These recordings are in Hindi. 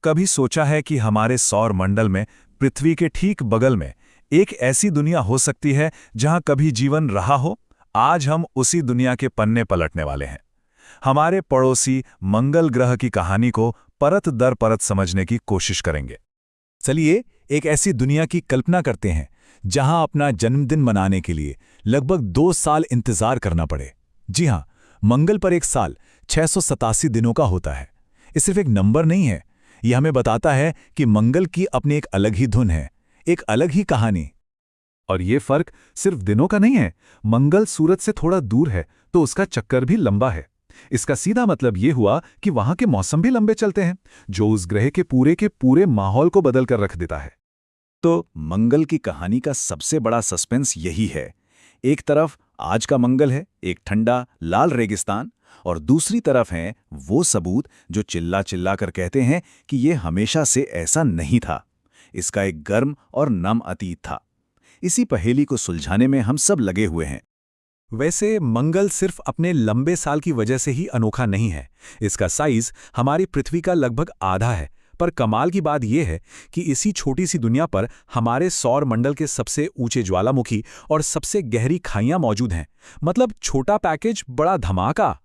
कभी सोचा है कि हमारे सौर मंडल में पृथ्वी के ठीक बगल में एक ऐसी दुनिया हो सकती है जहां कभी जीवन रहा हो? आज हम उसी दुनिया के पन्ने पलटने वाले हैं। हमारे पड़ोसी मंगल ग्रह की कहानी को परत दर परत समझने की कोशिश करेंगे। चलिए एक ऐसी दुनिया की कल्पना करते हैं जहां अपना जन्मदिन मनाने के लिए लगभग 2 साल इंतजार करना पड़े। जी हां, मंगल पर एक साल 687 दिनों का होता है। ये सिर्फ एक नंबर नहीं है, यह हमें बताता है कि मंगल की अपनी एक अलग ही धुन है, एक अलग ही कहानी। और ये फर्क सिर्फ दिनों का नहीं है। मंगल सूरज से थोड़ा दूर है तो उसका चक्कर भी लंबा है। इसका सीधा मतलब ये हुआ कि वहां के मौसम भी लंबे चलते हैं, जो उस ग्रह के पूरे माहौल को बदल कर रख देता है। तो मंगल की कहानी का सबसे बड़ा सस्पेंस यही है। एक तरफ आज का मंगल है, एक ठंडा लाल रेगिस्तान, और दूसरी तरफ हैं वो सबूत जो चिल्ला चिल्ला कर कहते हैं कि ये हमेशा से ऐसा नहीं था। इसका एक गर्म और नम अतीत था। इसी पहेली को सुलझाने में हम सब लगे हुए हैं। वैसे मंगल सिर्फ अपने लंबे साल की वजह से ही अनोखा नहीं है। इसका साइज हमारी पृथ्वी का लगभग आधा है। पर कमाल की बात यह है कि इसी छोटी सी दुनिया पर हमारे सौर मंडल के सबसे ऊंचे ज्वालामुखी और सबसे गहरी खाइयां मौजूद हैं। मतलब छोटा पैकेज, बड़ा धमाका।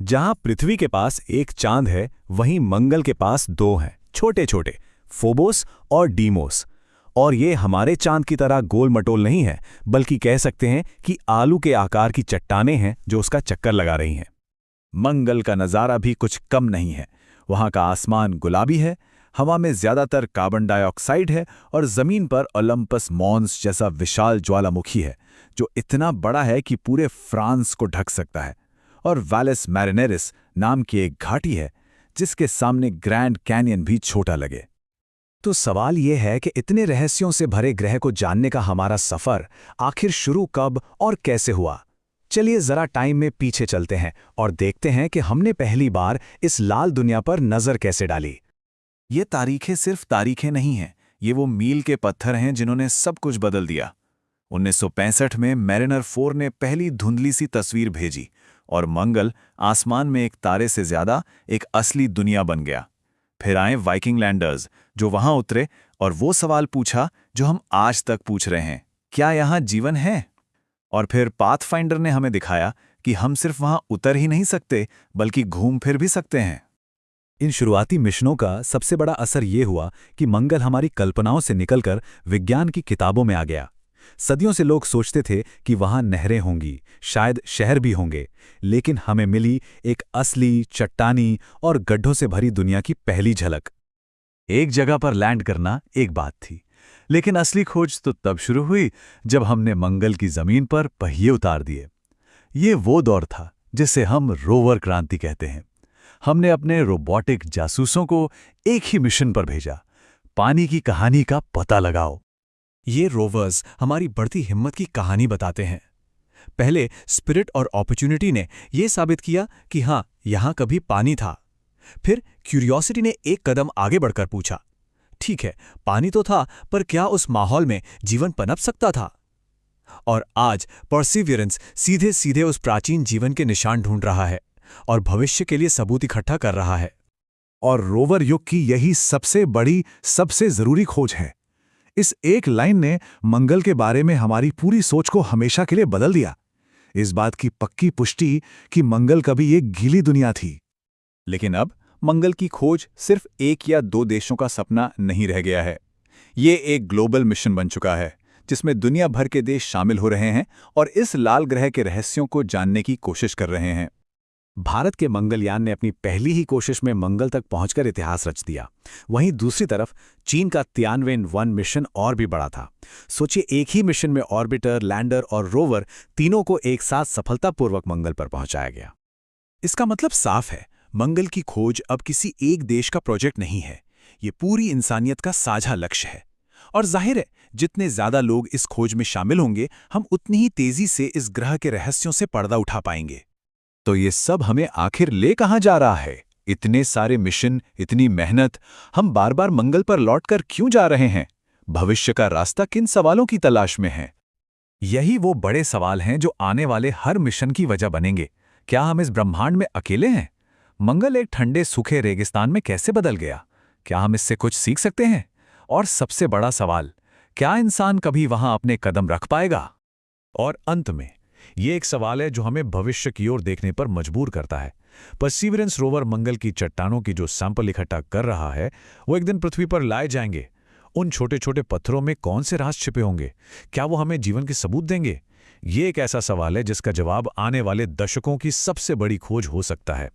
जहां पृथ्वी के पास एक चांद है, वहीं मंगल के पास 2 हैं, छोटे छोटे, फोबोस और डीमोस। और ये हमारे चांद की तरह गोल मटोल नहीं है, बल्कि कह सकते हैं कि आलू के आकार की चट्टानें हैं जो उसका चक्कर लगा रही हैं। मंगल का नज़ारा भी कुछ कम नहीं है। वहां का आसमान गुलाबी है, हवा में ज्यादातर कार्बन डाइऑक्साइड है, और जमीन पर ओलंपस मॉन्स जैसा विशाल ज्वालामुखी है जो इतना बड़ा है कि पूरे फ्रांस को ढक सकता है। और वैलेस मैरिनेरिस नाम की एक घाटी है जिसके सामने ग्रैंड कैनियन भी छोटा लगे। तो सवाल यह है कि इतने रहस्यों से भरे ग्रह को जानने का हमारा सफर आखिर शुरू कब और कैसे हुआ? चलिए जरा टाइम में पीछे चलते हैं और देखते हैं कि हमने पहली बार इस लाल दुनिया पर नजर कैसे डाली। ये तारीखें सिर्फ तारीखें नहीं हैं, ये वो मील के पत्थर हैं जिन्होंने सब कुछ बदल दिया। 1965 में मैरिनर 4 ने पहली धुंधली सी तस्वीर भेजी और मंगल आसमान में एक तारे से ज्यादा एक असली दुनिया बन गया। फिर आए वाइकिंग लैंडर्स जो वहां उतरे और वो सवाल पूछा जो हम आज तक पूछ रहे हैं, क्या यहां जीवन है? और फिर पाथफाइंडर ने हमें दिखाया कि हम सिर्फ वहां उतर ही नहीं सकते, बल्कि घूम फिर भी सकते हैं। इन शुरुआती मिशनों का सबसे बड़ा असर ये हुआ कि मंगल हमारी कल्पनाओं से निकलकर विज्ञान की किताबों में आ गया। सदियों से लोग सोचते थे कि वहां नहरें होंगी, शायद शहर भी होंगे, लेकिन हमें मिली एक असली, चट्टानी और गड्ढों से भरी दुनिया की पहली झलक। एक जगह पर लैंड करना एक बात थी, लेकिन असली खोज तो तब शुरू हुई जब हमने मंगल की जमीन पर पहिए उतार दिए। ये वो दौर था जिसे हम रोवर क्रांति कहते हैं। हमने अपने रोबोटिक जासूसों को एक ही मिशन पर भेजा, पानी की कहानी का पता लगाओ। ये रोवर्स हमारी बढ़ती हिम्मत की कहानी बताते हैं। पहले स्पिरिट और अपॉर्चुनिटी ने यह साबित किया कि हां, यहां कभी पानी था। फिर क्यूरियोसिटी ने एक कदम आगे बढ़कर पूछा, ठीक है, पानी तो था, पर क्या उस माहौल में जीवन पनप सकता था? और आज परसिवियरेंस सीधे सीधे उस प्राचीन जीवन के निशान ढूंढ रहा है और भविष्य के लिए सबूत इकट्ठा कर रहा है। और रोवर युग की यही सबसे बड़ी, सबसे जरूरी खोज है। इस एक लाइन ने मंगल के बारे में हमारी पूरी सोच को हमेशा के लिए बदल दिया। इस बात की पक्की पुष्टि कि मंगल कभी एक गीली दुनिया थी। लेकिन अब मंगल की खोज सिर्फ 1 या 2 देशों का सपना नहीं रह गया है। ये एक ग्लोबल मिशन बन चुका है जिसमें दुनिया भर के देश शामिल हो रहे हैं और इस लाल ग्रह के रहस्यों को जानने की कोशिश कर रहे हैं। भारत के मंगलयान ने अपनी पहली ही कोशिश में मंगल तक पहुंचकर इतिहास रच दिया। वहीं दूसरी तरफ चीन का तियानवेन-1 मिशन और भी बड़ा था। सोचिए, एक ही मिशन में ऑर्बिटर, लैंडर और रोवर तीनों को एक साथ सफलतापूर्वक मंगल पर पहुंचाया गया। इसका मतलब साफ है, मंगल की खोज अब किसी एक देश का प्रोजेक्ट नहीं है, ये पूरी इंसानियत का साझा लक्ष्य है। और जाहिर है, जितने ज्यादा लोग इस खोज में शामिल होंगे, हम उतनी ही तेजी से इस ग्रह के रहस्यों से पर्दा उठा पाएंगे। तो ये सब हमें आखिर ले कहां जा रहा है? इतने सारे मिशन, इतनी मेहनत, हम बार बार मंगल पर लौटकर क्यों जा रहे हैं? भविष्य का रास्ता किन सवालों की तलाश में है? यही वो बड़े सवाल हैं जो आने वाले हर मिशन की वजह बनेंगे। क्या हम इस ब्रह्मांड में अकेले हैं? मंगल एक ठंडे सूखे रेगिस्तान में कैसे बदल गया? क्या हम इससे कुछ सीख सकते हैं? और सबसे बड़ा सवाल, क्या इंसान कभी वहां अपने कदम रख पाएगा? और अंत में, ये एक सवाल है जो हमें भविष्य की ओर देखने पर मजबूर करता है। परसीवरेंस रोवर मंगल की चट्टानों की जो सैंपल इकट्ठा कर रहा है, वो एक दिन पृथ्वी पर लाए जाएंगे। उन छोटे छोटे पत्थरों में कौन से राज छिपे होंगे? क्या वो हमें जीवन के सबूत देंगे? ये एक ऐसा सवाल है जिसका जवाब आने वाले दशकों की सबसे बड़ी खोज हो सकता है।